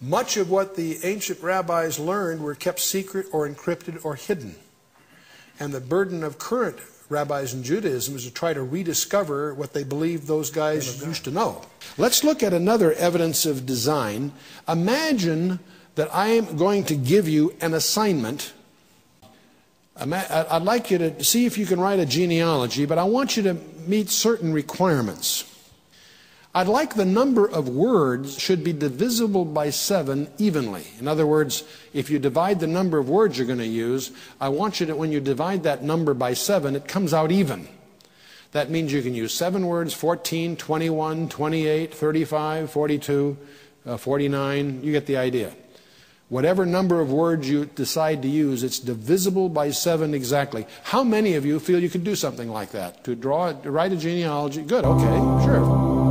Much of what the ancient rabbis learned were kept secret or encrypted or hidden. And the burden of current rabbis in Judaism is to try to rediscover what they believed those guys used to know. Let's look at another evidence of design. Imagine that I am going to give you an assignment. I'd like you to see if you can write a genealogy, but I want you to meet certain requirements. I'd like the number of words should be divisible by 7 evenly. In other words, if you divide the number of words you're going to use, I want you to, when you divide that number by 7, it comes out even. That means you can use 7 words, 14, 21, 28, 35, 42, 49. You get the idea. Whatever number of words you decide to use, it's divisible by 7 exactly. How many of you feel you could do something like that? To write a genealogy? Good, okay, sure.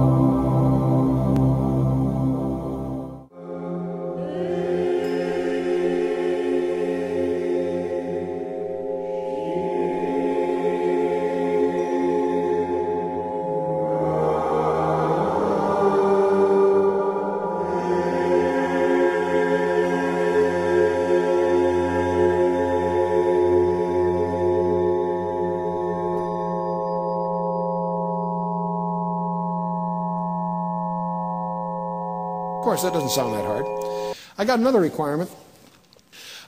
Of course, that doesn't sound that hard. I got another requirement.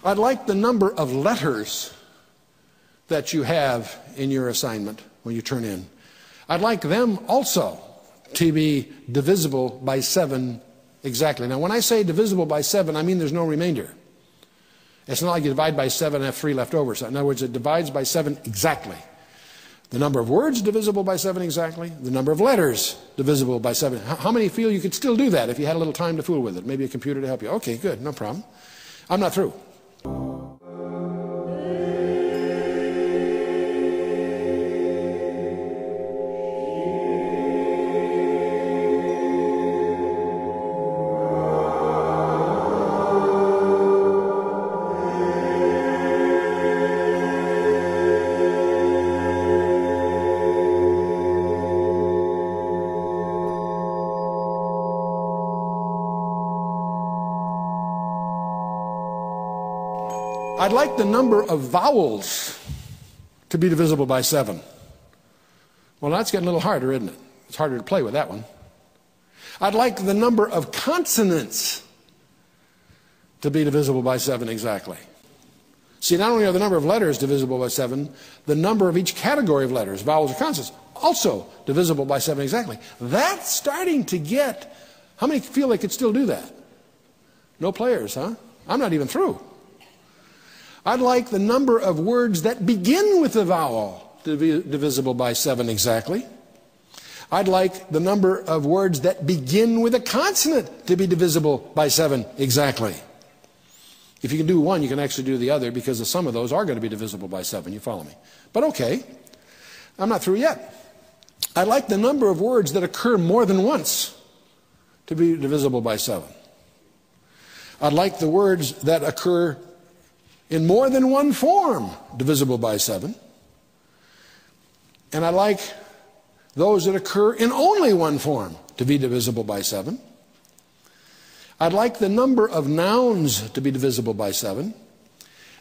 I'd like the number of letters that you have in your assignment when you turn in. I'd like them also to be divisible by 7 exactly. Now, when I say divisible by 7, I mean there's no remainder. It's not like you divide by 7 and have 3 left over. So in other words, it divides by 7 exactly. The number of words divisible by 7 exactly. The number of letters divisible by 7. How many feel you could still do that if you had a little time to fool with it? Maybe a computer to help you. Okay, good, no problem. I'm not through. I'd like the number of vowels to be divisible by 7. Well, that's getting a little harder, isn't it? It's harder to play with that one. I'd like the number of consonants to be divisible by 7 exactly. See, not only are the number of letters divisible by 7, the number of each category of letters, vowels or consonants, also divisible by 7 exactly. That's starting to get... How many feel they could still do that? No players, huh? I'm not even through. I'd like the number of words that begin with a vowel to be divisible by 7 exactly. I'd like the number of words that begin with a consonant to be divisible by 7 exactly. If you can do one, you can actually do the other, because the sum of those are going to be divisible by 7. You follow me? But okay, I'm not through yet. I'd like the number of words that occur more than once to be divisible by 7. I'd like the words that occur in more than one form divisible by 7. And I like those that occur in only one form to be divisible by 7. I'd like the number of nouns to be divisible by 7,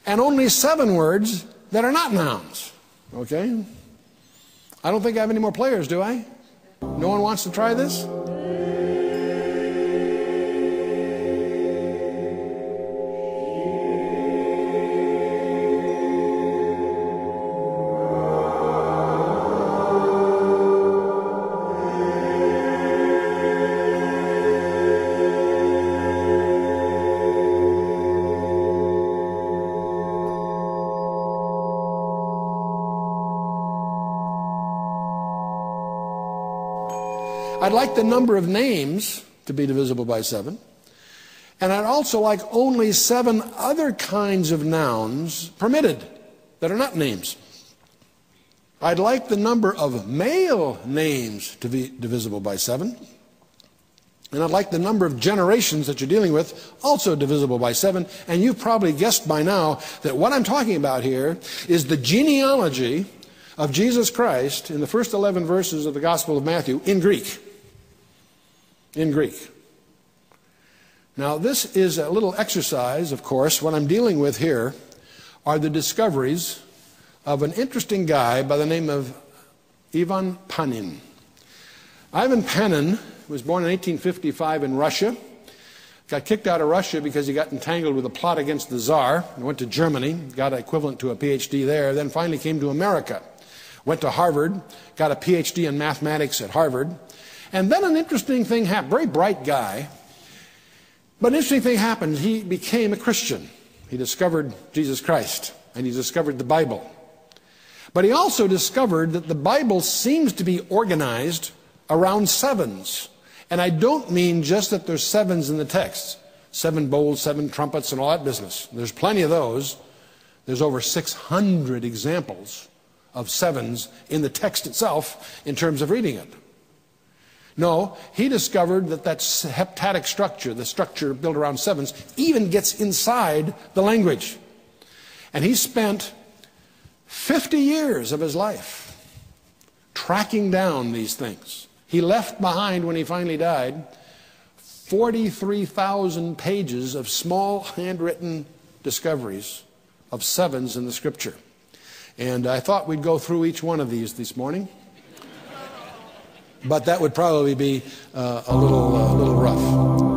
and only 7 words that are not nouns. Okay? I don't think I have any more players, do I? No one wants to try this? I'd like the number of names to be divisible by 7. And I'd also like only 7 other kinds of nouns permitted that are not names. I'd like the number of male names to be divisible by 7. And I'd like the number of generations that you're dealing with also divisible by 7. And you've probably guessed by now that what I'm talking about here is the genealogy of Jesus Christ in the first 11 verses of the Gospel of Matthew in Greek. In Greek. Now, this is a little exercise, of course. What I'm dealing with here are the discoveries of an interesting guy by the name of Ivan Panin. Ivan Panin was born in 1855 in Russia. Got kicked out of Russia because he got entangled with a plot against the Tsar. He went to Germany, got equivalent to a PhD there, then finally came to America. Went to Harvard, got a PhD in mathematics at Harvard. And then an interesting thing happened. Very bright guy. But an interesting thing happened. He became a Christian. He discovered Jesus Christ, and he discovered the Bible. But he also discovered that the Bible seems to be organized around sevens. And I don't mean just that there's sevens in the text. 7 bowls, 7 trumpets, and all that business. There's plenty of those. There's over 600 examples of sevens in the text itself in terms of reading it. No, he discovered that that heptadic structure, the structure built around sevens, even gets inside the language. And he spent 50 years of his life tracking down these things. He left behind, when he finally died, 43,000 pages of small handwritten discoveries of sevens in the Scripture. And I thought we'd go through each one of these this morning. But that would probably be a little rough.